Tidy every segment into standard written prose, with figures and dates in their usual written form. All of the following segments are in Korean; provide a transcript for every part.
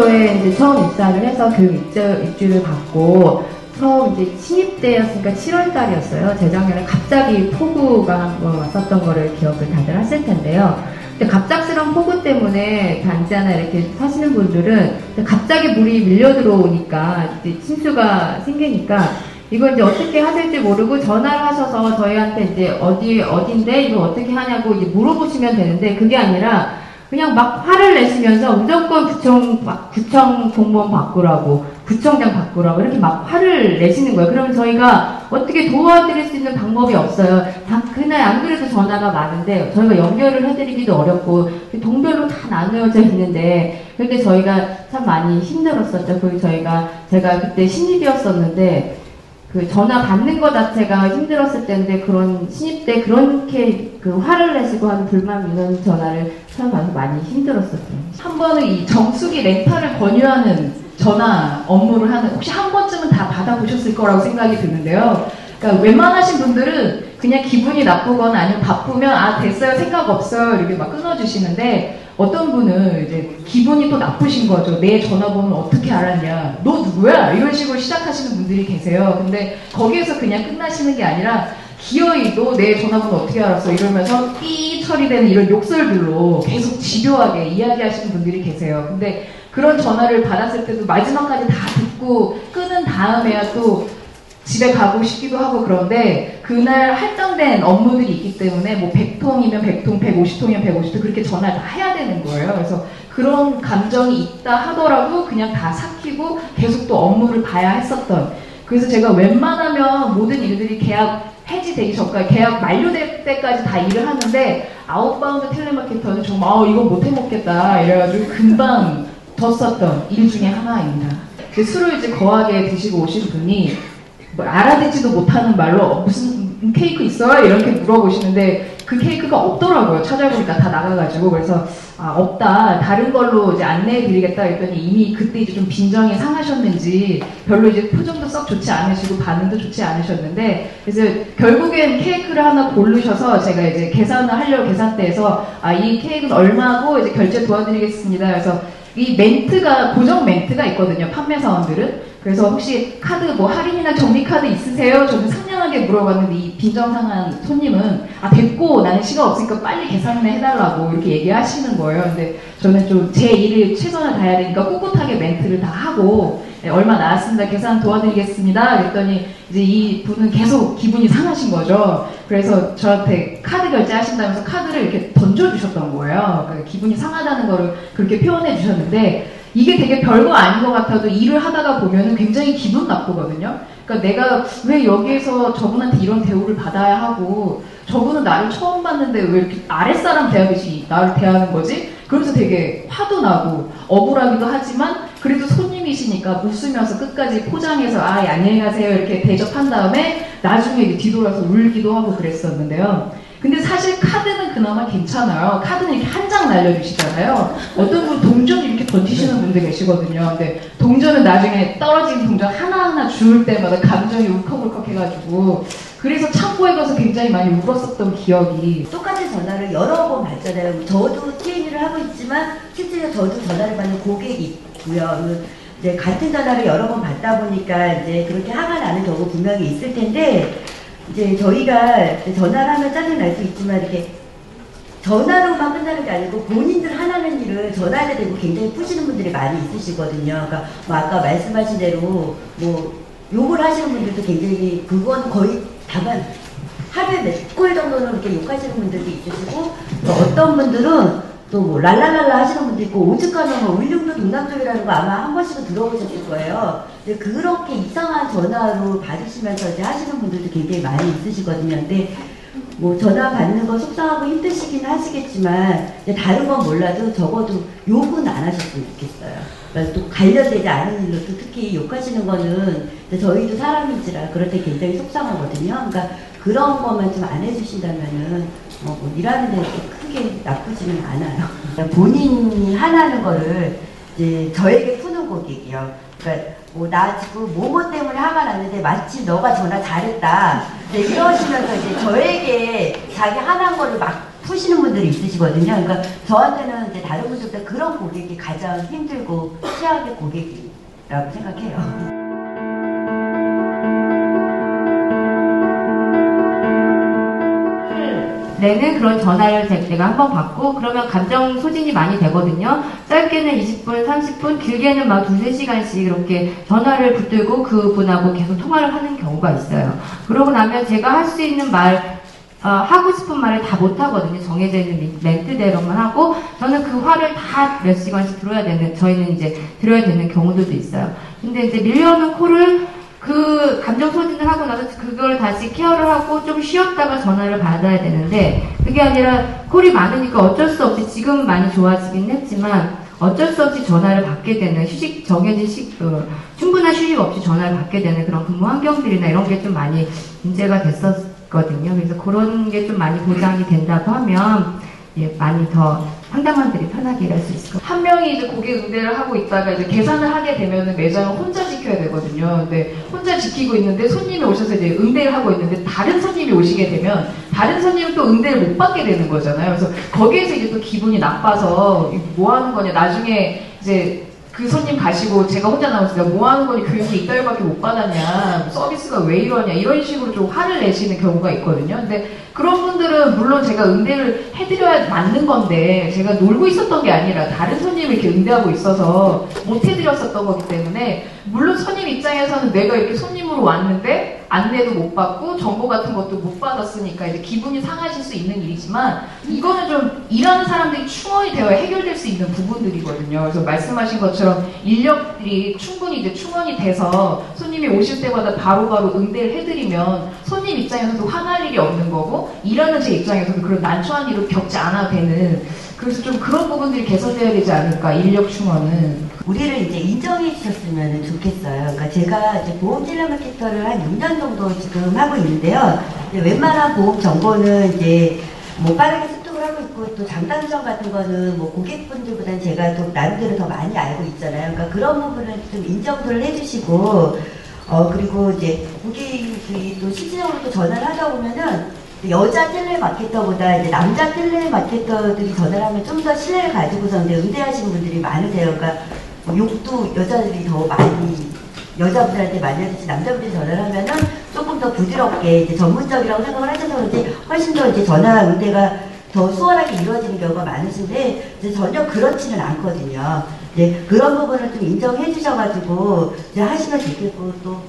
교도소에 이제 처음 입사를 해서 교육 입주를 받고 처음 이제 신입때였으니까 7월달이었어요. 재작년에 갑자기 폭우가 한번 왔었던 거를 기억을 다들 하실 텐데요. 근데 갑작스러운 폭우 때문에 단지 하나 이렇게 사시는 분들은 갑자기 물이 밀려 들어오니까 이제 침수가 생기니까 이거 이제 어떻게 하실지 모르고 전화를 하셔서 저희한테 이제 어딘데 이거 어떻게 하냐고 이제 물어보시면 되는데 그게 아니라 그냥 막 화를 내시면서 무조건 구청 공무원 바꾸라고, 구청장 바꾸라고 이렇게 막 화를 내시는 거예요. 그러면 저희가 어떻게 도와드릴 수 있는 방법이 없어요. 그날 안 그래도 전화가 많은데 저희가 연결을 해드리기도 어렵고 동별로 다 나누어져 있는데 근데 저희가 참 많이 힘들었었죠. 제가 그때 신입이었었는데 그 전화 받는 것 자체가 힘들었을 때인데 그런 신입 때 그렇게 그 화를 내시고 하는 불만 민원 전화를 처음 받아서 많이 힘들었었어요. 한 번은 이 정수기 렌탈을 권유하는 전화 업무를 하는 혹시 한 번쯤은 다 받아보셨을 거라고 생각이 드는데요. 그러니까 웬만하신 분들은 그냥 기분이 나쁘거나 아니면 바쁘면 아 됐어요 생각 없어요 이렇게 막 끊어주시는데 어떤 분은 이제 기분이 또 나쁘신 거죠. 내 전화번호는 어떻게 알았냐? 너 누구야? 이런 식으로 시작하시는 분들이 계세요. 근데 거기에서 그냥 끝나시는 게 아니라 기어이 너 내 전화번호 어떻게 알았어? 이러면서 삐 처리되는 이런 욕설들로 계속 집요하게 이야기하시는 분들이 계세요. 근데 그런 전화를 받았을 때도 마지막까지 다 듣고 끊은 다음에야 또 집에 가고 싶기도 하고 그런데 그날 할당된 업무들이 있기 때문에 뭐 100통이면 100통, 150통이면 150통 그렇게 전화를 다 해야 되는 거예요. 그래서 그런 감정이 있다 하더라도 그냥 다 삭히고 계속 또 업무를 봐야 했었던 그래서 제가 웬만하면 모든 일들이 계약 해지되기 전까지 계약 만료될 때까지 다 일을 하는데 아웃바운드 텔레마케터는 정말 이거 못 해먹겠다 이래가지고 금방 뒀었던 일 중에 하나입니다. 술을 이제 거하게 드시고 오신 분이 뭐 알아듣지도 못하는 말로 무슨 케이크 있어요? 이렇게 물어보시는데 그 케이크가 없더라고요. 찾아보니까 다 나가가지고 그래서 없다 다른 걸로 이제 안내해 드리겠다 했더니 이미 그때 이제 좀 빈정이 상하셨는지 별로 이제 표정도 썩 좋지 않으시고 반응도 좋지 않으셨는데 그래서 결국엔 케이크를 하나 고르셔서 제가 이제 계산을 하려고 계산대에서 이 케이크는 얼마고 이제 결제 도와드리겠습니다. 그래서 이 멘트가 고정 멘트가 있거든요. 판매사원들은. 그래서 혹시 카드 뭐 할인이나 정리카드 있으세요? 저는 상냥하게 물어봤는데 이 빈정상한 손님은 됐고 나는 시간 없으니까 빨리 계산을 해달라고 이렇게 얘기하시는 거예요. 근데 저는 좀 제 일을 최선을 다해야 되니까 꿋꿋하게 멘트를 다 하고 얼마 나왔습니다. 계산 도와드리겠습니다. 그랬더니 이제 이 분은 계속 기분이 상하신 거죠. 그래서 저한테 카드 결제하신다면서 카드를 이렇게 던져주셨던 거예요. 그러니까 기분이 상하다는 거를 그렇게 표현해 주셨는데 이게 되게 별거 아닌 것 같아도 일을 하다가 보면은 굉장히 기분 나쁘거든요. 그러니까 내가 왜 여기에서 저분한테 이런 대우를 받아야 하고 저분은 나를 처음 봤는데 왜 이렇게 아랫사람 대하듯이 나를 대하는 거지? 그러면서 되게 화도 나고 억울하기도 하지만 그래도 손님이시니까 웃으면서 끝까지 포장해서 안녕히 가세요 이렇게 대접한 다음에 나중에 뒤돌아서 울기도 하고 그랬었는데요. 근데 사실 카드는 그나마 괜찮아요. 카드는 이렇게 한 장 날려주시잖아요. 어떤 분 동전 이렇게 던지시는 분들 계시거든요. 근데 동전은 나중에 떨어진 동전 하나하나 주울 때마다 감정이 울컥울컥 해가지고 그래서 창고에 가서 굉장히 많이 울었었던 기억이. 똑같은 전화를 여러 번 받잖아요. 저도 TNU를 하고 있지만 실제로 저도 전화를 받는 고객이 있고요. 이제 같은 전화를 여러 번 받다 보니까 이제 그렇게 화가 나는 경우 분명히 있을 텐데 이제 저희가 전화를 하면 짜증 날 수 있지만 이렇게 전화로만 끝나는 게 아니고 본인들 하나는 일을 전화에 대고 굉장히 푸시는 분들이 많이 있으시거든요. 그러니까 뭐 아까 말씀하신 대로 뭐 욕을 하시는 분들도 굉장히 그건 거의 다만 하루에 몇 골 정도는 그렇게 욕하시는 분들도 있으시고 또 어떤 분들은 또 뭐 랄랄랄라 하시는 분도 있고 오죽하면 뭐 울릉도 동남쪽이라는 거 아마 한 번씩은 들어보셨을 거예요. 근데 그렇게 이상한 전화로 받으시면서 이제 하시는 분들도 굉장히 많이 있으시거든요. 근데 뭐 전화 받는 거 속상하고 힘드시긴 하시겠지만 이제 다른 건 몰라도 적어도 욕은 안 하셨으면 좋겠어요. 그러니까 또 관련되지 않은 일로 또 특히 욕하시는 거는 저희도 사람인지라 그럴 때 굉장히 속상하거든요. 그러니까 그런 것만 좀 안 해주신다면은 뭐 일하는 데 이렇게 크게 나쁘지는 않아요. 그러니까 본인이 하나는 거를 이제 저에게 푸는 고객이요. 그러니까 뭐 나 지금 뭐뭐 때문에 화가 났는데 마치 너가 전화 잘했다. 이러시면서 이제 저에게 자기 화난 거를 막 푸시는 분들이 있으시거든요. 그러니까 저한테는 이제 다른 분들보다 그런 고객이 가장 힘들고 최악의 고객이라고 생각해요. 내는 그런 전화를 내가 한번 받고 그러면 감정 소진이 많이 되거든요. 짧게는 20분, 30분, 길게는 막 2~3시간씩 이렇게 전화를 붙들고 그분하고 계속 통화를 하는 경우가 있어요. 그러고 나면 제가 할 수 있는 하고 싶은 말을 다 못하거든요. 정해져 있는 멘트대로만 하고 저는 그 화를 다 몇 시간씩 저희는 이제 들어야 되는 경우들도 있어요. 근데 이제 밀려오는 콜을 그 감정 소진을 하고 나서 그걸 다시 케어를 하고 좀 쉬었다가 전화를 받아야 되는데 그게 아니라 콜이 많으니까 어쩔 수 없이 지금 많이 좋아지긴 했지만 어쩔 수 없이 전화를 받게 되는 충분한 휴식 없이 전화를 받게 되는 그런 근무 환경들이나 이런 게 좀 많이 문제가 됐었거든요. 그래서 그런 게 좀 많이 보장이 된다고 하면 많이 더 상담원들이 편하게 일할 수 있을 것 같아요. 한 명이 이제 고객 응대를 하고 있다가 이제 계산을 하게 되면은 매장을 혼자 지켜야 되거든요. 근데 혼자 지키고 있는데 손님이 오셔서 이제 응대를 하고 있는데 다른 손님이 오시게 되면 다른 손님은 또 응대를 못 받게 되는 거잖아요. 그래서 거기에서 이제 또 기분이 나빠서 뭐 하는 거냐. 나중에 이제 그 손님 가시고 제가 혼자 나오니까 뭐 하는 거니 교육이 이따위밖에 못 받았냐. 서비스가 왜 이러냐. 이런 식으로 좀 화를 내시는 경우가 있거든요. 근데 그런 분들은 물론 제가 응대를 해드려야 맞는 건데 제가 놀고 있었던 게 아니라 다른 손님을 이렇게 응대하고 있어서 못 해드렸었던 거기 때문에 물론 손님 입장에서는 내가 이렇게 손님으로 왔는데 안내도 못 받고 정보 같은 것도 못 받았으니까 이제 기분이 상하실 수 있는 일이지만 이거는 좀 일하는 사람들이 충원이 되어야 해결될 수 있는 부분들이거든요. 그래서 말씀하신 것처럼 인력들이 충분히 이제 충원이 돼서 손님이 오실 때마다 바로바로 응대를 해드리면 손님 입장에서도 화날 일이 없는 거고 일하는 제 입장에서도 그런 난처한 일을 겪지 않아도 되는 그래서 좀 그런 부분들이 개선돼야 되지 않을까 인력 충원은. 우리를 이제 인정해 주셨으면 좋겠어요. 그러니까 제가 이제 보험 텔레마케터를 한 6년 정도 지금 하고 있는데요. 웬만한 보험 정보는 이제 뭐 빠르게 습득을 하고 있고 또 장단점 같은 거는 뭐 고객분들보다는 제가 또 나름대로 더 많이 알고 있잖아요. 그러니까 그런 부분을 좀 인정을 해주시고 그리고 이제 고객이 또 실질적으로 또 전화를 하다 보면은 여자 텔레마케터보다 이제 남자 텔레마케터들이 전화를 하면 좀 더 신뢰를 가지고서 이제 응대하시는 분들이 많으세요. 그러니까 욕도 여자들이 더 많이 여자분들한테 많이 하듯이 남자분들이 전화를 하면은 조금 더 부드럽게 이제 전문적이라고 생각을 하셔서 그런지 훨씬 더 이제 전화 응대가 더 수월하게 이루어지는 경우가 많으신데 이제 전혀 그렇지는 않거든요. 이제 그런 부분을 좀 인정해 주셔가지고 이제 하시면 좋겠고 또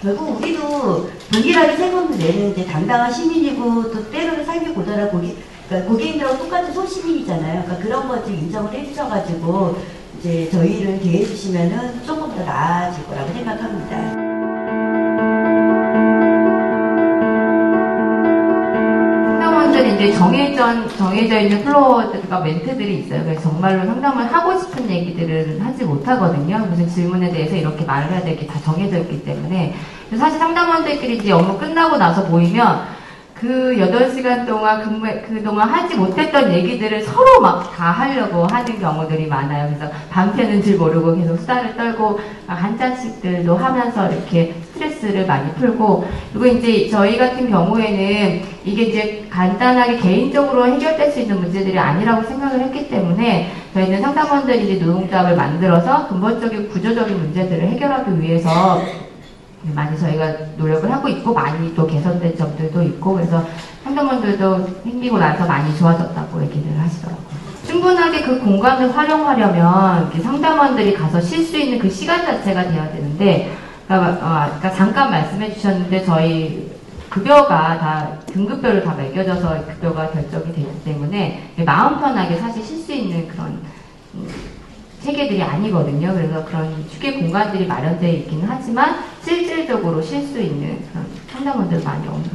결국 우리도 동일하게 세금을 내는 이제 당당한 시민이고 또 때로는 삶이 고달한 그러니까 고객님들하고 똑같은 소시민이잖아요. 그러니까 그런 것 좀 인정을 해주셔가지고 이제 저희를 대해주시면은 조금 더 나아질 거라고 생각합니다. 상담원들이 이제 정해져 있는 플로어들과 멘트들이 있어요. 그래서 정말로 상담을 하고 싶은 얘기들은 하지 못하거든요. 무슨 질문에 대해서 이렇게 말을 해야 될 게 다 정해져 있기 때문에. 사실 상담원들끼리 이제 업무 끝나고 나서 모이면 그 8시간 동안 그동안 하지 못했던 얘기들을 서로 막 다 하려고 하는 경우들이 많아요. 그래서 밤새는 줄 모르고 계속 수다를 떨고 한 잔씩들도 하면서 이렇게 스트레스를 많이 풀고 그리고 이제 저희 같은 경우에는 이게 이제 간단하게 개인적으로 해결될 수 있는 문제들이 아니라고 생각을 했기 때문에 저희는 상담원들이 이제 노동조합을 만들어서 근본적인 구조적인 문제들을 해결하기 위해서 많이 저희가 노력을 하고 있고 많이 또 개선된 점들도 있고 그래서 상담원들도 생기고 나서 많이 좋아졌다고 얘기를 하시더라고요. 충분하게 그 공간을 활용하려면 상담원들이 가서 쉴 수 있는 그 시간 자체가 돼야 되는데 아까 잠깐 말씀해 주셨는데 저희 급여가 다 등급별로 다 매겨져서 급여가 결정이 되기 때문에 마음 편하게 사실 쉴 수 있는 그런 체계들이 아니거든요. 그래서 그런 휴게 공간들이 마련되어 있기는 하지만 실질적으로 쉴 수 있는 그런 상담원들 많이 없는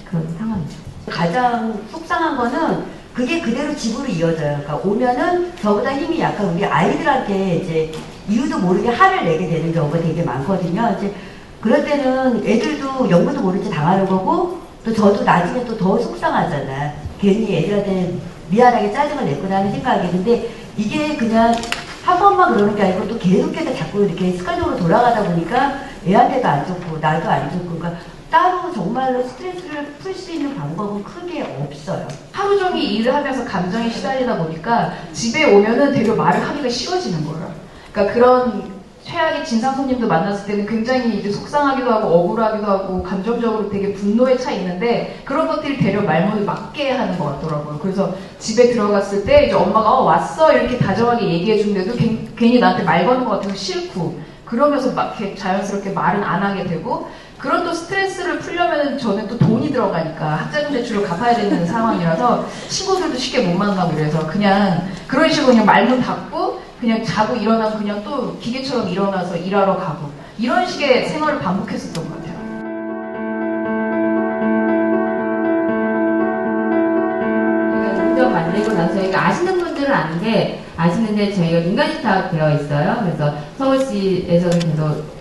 그런 상황이죠. 가장 속상한 거는 그게 그대로 집으로 이어져요. 그러니까 오면은 저보다 힘이 약한 우리 아이들한테 이제 이유도 모르게 화를 내게 되는 경우가 되게 많거든요. 이제 그럴 때는 애들도 영문도 모르게 당하는 거고 또 저도 나중에 또 더 속상하잖아. 괜히 애들한테 미안하게 짜증을 냈구나 하는 생각이. 근데 이게 그냥 한 번만 그러는 게 아니고 또 계속해서 자꾸 이렇게 습관적으로 돌아가다 보니까 애한테도 안 좋고 나도 안 좋고 그러니까 따로 정말로 스트레스를 풀 수 있는 방법은 크게 없어요. 하루 종일 일을 하면서 감정에 시달리다 보니까 집에 오면은 되게 말을 하기가 싫어지는 거예요. 그러니까 그런 최악의 진상 손님도 만났을 때는 굉장히 이제 속상하기도 하고 억울하기도 하고 감정적으로 되게 분노에 차 있는데 그런 것들이 되려 말문을 막게 하는 것 같더라고요. 그래서 집에 들어갔을 때 이제 엄마가 왔어 이렇게 다정하게 얘기해 주는데도 괜히 나한테 말 거는 것 같아서 싫고 그러면서 막 이렇게 자연스럽게 말은 안 하게 되고 그런 또 스트레스를 풀려면 저는 또 돈이 들어가니까 학자금 대출을 갚아야 되는 상황이라서 친구들도 쉽게 못 만나고 그래서 그냥 그런 식으로 그냥 말문 닫고 그냥 자고 일어나고 그냥 또 기계처럼 일어나서 일하러 가고 이런 식의 생활을 반복했었던 것 같아요. 운전 만들고 나서 저희가 아시는 분들은 아시는데 저희가 민간위탁 되어 있어요. 그래서 서울시에서는 계속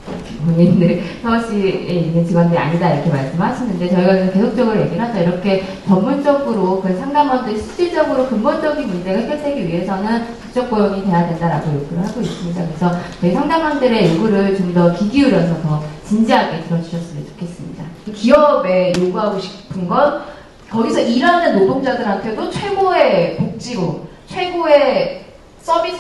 본인들 서울시에 있는 직원들이 아니다 이렇게 말씀하시는데 저희가 계속적으로 얘기를 하죠. 이렇게 전문적으로 그 상담원들 실질적으로 근본적인 문제가 해결되기 위해서는 국적 고용이 돼야 된다라고 요구를 하고 있습니다. 그래서 저희 상담원들의 요구를 좀 더 귀 기울여서 더 진지하게 들어주셨으면 좋겠습니다. 기업에 요구하고 싶은 건 거기서 일하는 노동자들한테도 최고의 복지고 최고의 서비스,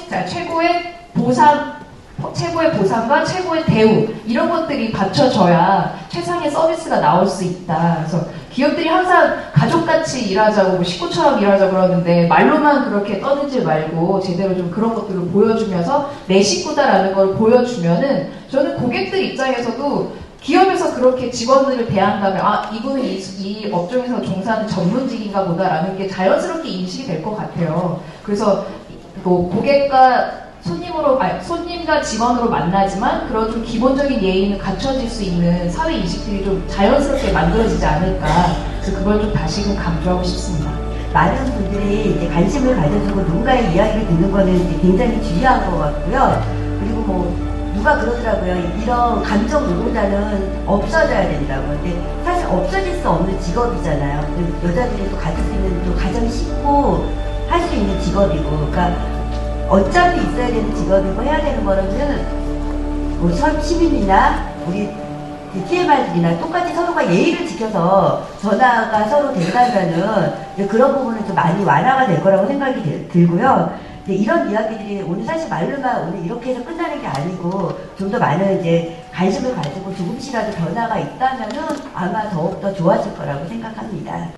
최고의 보상과 최고의 대우 이런 것들이 받쳐져야 최상의 서비스가 나올 수 있다. 그래서 기업들이 항상 가족같이 일하자고 식구처럼 일하자고 그러는데 말로만 그렇게 떠들지 말고 제대로 좀 그런 것들을 보여주면서 내 식구다라는 걸 보여주면은 저는 고객들 입장에서도 기업에서 그렇게 직원들을 대한다면 아 이분은 이 업종에서 종사하는 전문직인가 보다라는 게 자연스럽게 인식이 될 것 같아요. 그래서 뭐 고객과 손님과 직원으로 만나지만 그런 좀 기본적인 예의는 갖춰질 수 있는 사회 인식들이 좀 자연스럽게 만들어지지 않을까. 그래서 그걸 좀 다시금 강조하고 싶습니다. 많은 분들이 이제 관심을 가져주고 누군가의 이야기를 듣는 거는 이제 굉장히 중요한 것 같고요. 그리고 뭐 누가 그러더라고요. 이런 감정 노동자는 없어져야 된다고. 근데 사실 없어질 수 없는 직업이잖아요. 여자들이 또 가질 수 있는 또 가장 쉽고 할 수 있는 직업이고, 그러니까 어차피 있어야 되는 직업이고 해야 되는 거라면 뭐 시민이나 우리 TMR들이나 똑같이 서로가 예의를 지켜서 전화가 서로 된다면은 그런 부분은 좀 많이 완화가 될 거라고 생각이 들고요. 이런 이야기들이 오늘 사실 말로만 오늘 이렇게 해서 끝나는 게 아니고 좀 더 많은 이제 관심을 가지고 조금씩이라도 변화가 있다면은 아마 더욱더 좋아질 거라고 생각합니다.